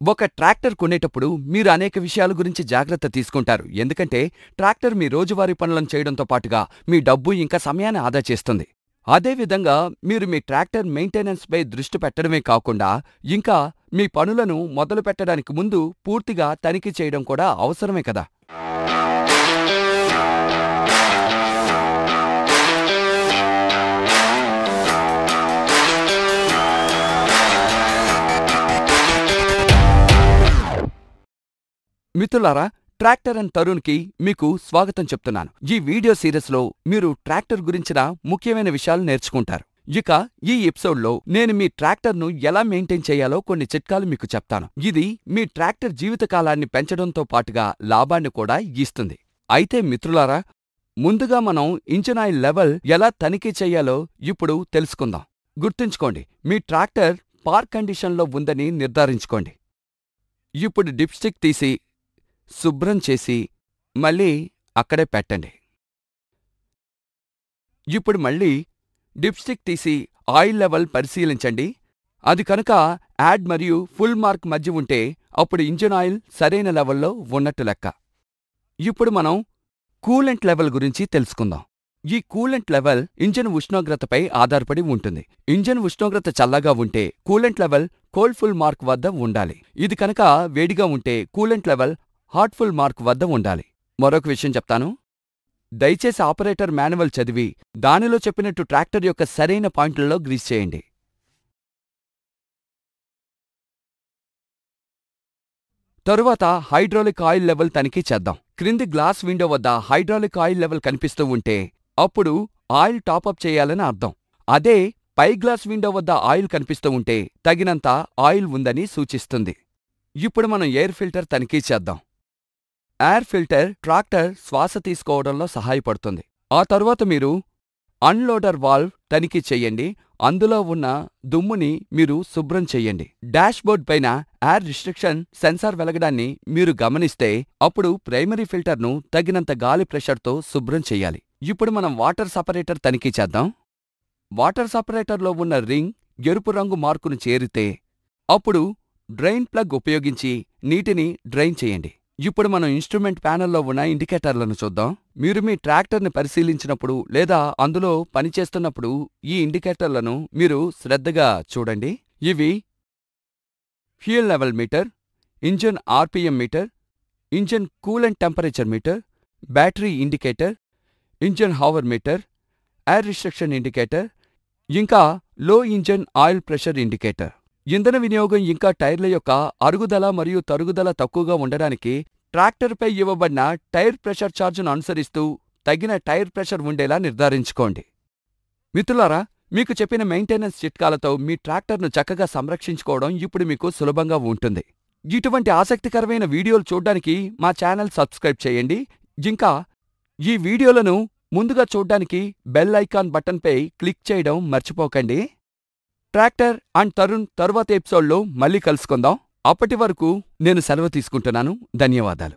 ఒక ట్రాక్టర్ కొనేటప్పుడు మీరు అనేక విషయాల గురించి జాగ్రత్త తీసుకుంటారు. ఎందుకంటే ట్రాక్టర్ మీ రోజువారీ పనులను చేయడంతో పాటుగా మీ డబ్బు ఇంకా సమయాన్ని ఆదా చేస్తుంది. అదేవిధంగా మీరు మీ ట్రాక్టర్ మెయింటెనెన్స్పై దృష్టి పెట్టడమే కాకుండా ఇంకా మీ పనులను మొదలుపెట్టడానికి ముందు పూర్తిగా తనిఖీ చేయడం కూడా అవసరమే కదా. మిత్రులారా, ట్రాక్టర్ అండ్ తరుణ్కి మీకు స్వాగతం చెప్తున్నాను. ఈ వీడియో సిరీస్లో మీరు ట్రాక్టర్ గురించిన ముఖ్యమైన విషయాలు నేర్చుకుంటారు. ఇక ఈ ఎపిసోడ్లో నేను మీ ట్రాక్టర్ను ఎలా మెయింటైన్ చేయాలో కొన్ని చిట్కాలు మీకు చెప్తాను. ఇది మీ ట్రాక్టర్ జీవితకాలాన్ని పెంచడంతో పాటుగా లాభాన్ని కూడా ఇస్తుంది. అయితే మిత్రులారా, ముందుగా మనం ఇంజిన్ ఆయిల్ లెవెల్ ఎలా తనిఖీ చేయాలో ఇప్పుడు తెలుసుకుందాం. గుర్తుంచుకోండి, మీ ట్రాక్టర్ పార్క్ కండిషన్లో ఉందని నిర్ధారించుకోండి. ఇప్పుడు డిప్స్టిక్ తీసి శుభ్రం చేసి మళ్ళీ అక్కడే పెట్టండి. ఇప్పుడు మళ్ళీ డిప్స్టిక్ తీసి ఆయిల్ లెవెల్ పరిశీలించండి. అది కనుక యాడ్ మరియు ఫుల్ మార్క్ మధ్య ఉంటే అప్పుడు ఇంజిన్ ఆయిల్ సరైన లెవెల్లో ఉన్నట్టు లెక్క. ఇప్పుడు మనం కూలెంట్ లెవెల్ గురించి తెలుసుకుందాం. ఈ కూలెంట్ లెవెల్ ఇంజిన్ ఉష్ణోగ్రతపై ఆధారపడి ఉంటుంది. ఇంజిన్ ఉష్ణోగ్రత చల్లగా ఉంటే coolant level cold full mark వద్ద ఉండాలి. ఇది కనుక వేడిగా ఉంటే కూలెంట్ లెవెల్ హాట్ఫుల్ మార్క్ వద్ద ఉండాలి. మరొక విషయం చెప్తాను, దయచేసి ఆపరేటర్ మాన్యువల్ చదివి దానిలో చెప్పినట్టు ట్రాక్టర్ యొక్క సరైన పాయింట్లలో గ్రీస్ చేయండి. తరువాత హైడ్రాలిక్ ఆయిల్ లెవెల్ తనిఖీ చేద్దాం. క్రింది గ్లాస్ విండో వద్ద హైడ్రాలిక్ ఆయిల్ లెవెల్ కనిపిస్తూ ఉంటే అప్పుడు ఆయిల్ టాపప్ చేయాలని అర్థం. అదే పై గ్లాస్ విండో వద్ద ఆయిల్ కనిపిస్తూ ఉంటే తగినంత ఆయిల్ ఉందని సూచిస్తుంది. ఇప్పుడు మనం ఎయిర్ ఫిల్టర్ తనిఖీ చేద్దాం. ఎయిర్ ఫిల్టర్ ట్రాక్టర్ శ్వాస తీసుకోవడంలో సహాయపడుతుంది. ఆ తరువాత మీరు అన్లోడర్ వాల్వ్ తనిఖీ చెయ్యండి. అందులో ఉన్న దుమ్ముని మీరు శుభ్రం చెయ్యండి. డాష్బోర్డ్ పైన ఎయిర్ రిస్ట్రిక్షన్ సెన్సార్ వెలగడాన్ని మీరు గమనిస్తే అప్పుడు ప్రైమరీ ఫిల్టర్ను తగినంత గాలి ప్రెషర్తో శుభ్రం చెయ్యాలి. ఇప్పుడు మనం వాటర్ సపరేటర్ తనిఖీ చేద్దాం. వాటర్ సపరేటర్లో ఉన్న రింగ్ ఎరుపు రంగు మార్కును చేరితే అప్పుడు డ్రైన్ ప్లగ్ ఉపయోగించి నీటిని డ్రైన్ చేయండి. ఇప్పుడు మనం ఇన్స్ట్రుమెంట్ ప్యానెల్లో ఉన్న ఇండికేటర్లను చూద్దాం. మీరు మీ ట్రాక్టర్ని పరిశీలించినప్పుడు లేదా అందులో పనిచేస్తున్నప్పుడు ఈ ఇండికేటర్లను మీరు శ్రద్ధగా చూడండి. ఇవి fuel level meter, engine RPM meter, engine coolant temperature meter, battery indicator, engine hour meter, air restriction indicator, ఇంకా లో ఇంజిన్ ఆయిల్ ప్రెషర్ ఇండికేటర్. ఇంధన వినియోగం ఇంకా టైర్ల యొక్క అరుగుదల మరియు తరుగుదల తక్కువగా ఉండడానికి ట్రాక్టర్పై ఇవ్వబడిన టైర్ ప్రెషర్ ఛార్జును అనుసరిస్తూ తగిన టైర్ ప్రెషర్ ఉండేలా నిర్ధారించుకోండి. మిత్రులారా, మీకు చెప్పిన మెయింటెనెన్స్ చిట్కాలతో మీ ట్రాక్టర్ను చక్కగా సంరక్షించుకోవడం ఇప్పుడు మీకు సులభంగా ఉంటుంది. ఇటువంటి ఆసక్తికరమైన వీడియోలు చూడ్డానికి మా ఛానల్ సబ్స్క్రైబ్ చేయండి. ఇంకా ఈ వీడియోలను ముందుగా చూడ్డానికి బెల్ ఐకాన్ బటన్పై క్లిక్ చేయడం మర్చిపోకండి. ట్రాక్టర్ అండ్ తరుణ్ తరువాత ఎపిసోడ్లో మళ్ళీ కలుసుకుందాం. అప్పటి వరకు నేను సెలవు తీసుకుంటున్నాను. ధన్యవాదాలు.